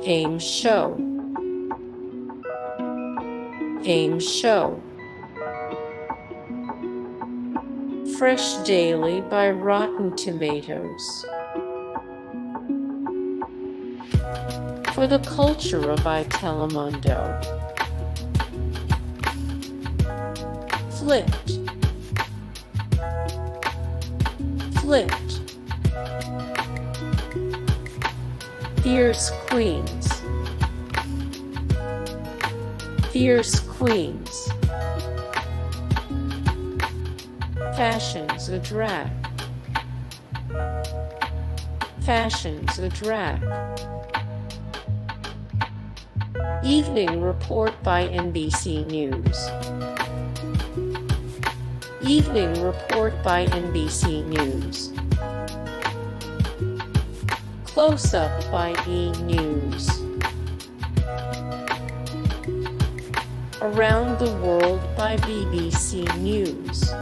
Gayme Show. Gayme Show. Fresh daily by Rotten Tomatoes. For the Cultura by Telemundo. Flipped. Flipped. Fierce Queens. Fierce Queens. Fashions a drag. Fashions a drag. Evening report by NBC News. Evening report by NBC News. Close up by E! News. Around the world by BBC News.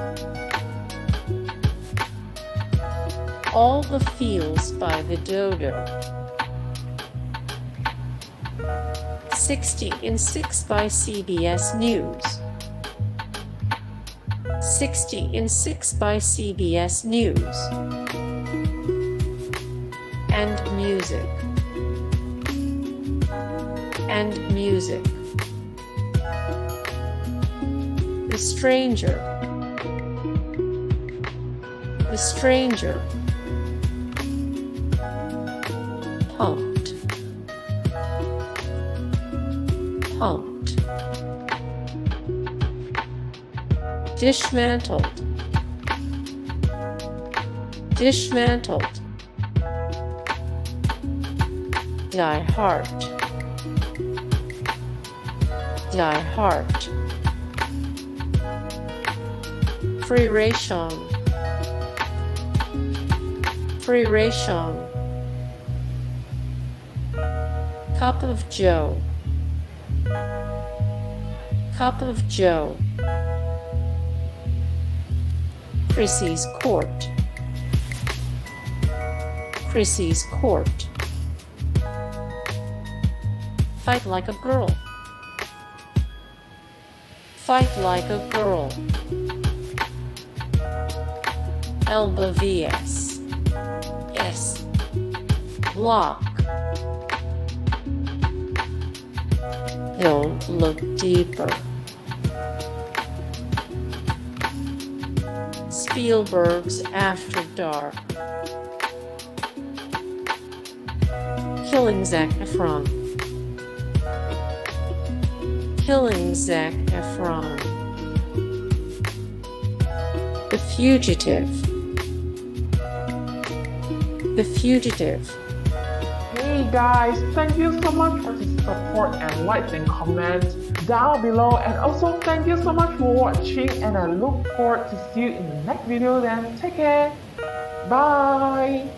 All the feels by the Dodo. 60 in 6 by CBS News. 60 in 6 by CBS News. And music. And music. The Stranger. The Stranger. Punk'd. Punk'd. Dishmantled. Dishmantled. Hart. Hart. Freerayshawn. Freerayshawn. Cup of Joe. Cup of Joe. Chrissy's Court. Chrissy's Court. Fight like a girl. Fight like a girl. Elba vs. S. Block. Don't look deeper. Spielberg's After Dark. Killing Zac Efron. Killing Zac Efron. The Fugitive. The Fugitive. Hey guys, thank you so much for the support and likes and comments down below, and also thank you so much for watching, and I look forward to see you in the next video. Then take care. Bye.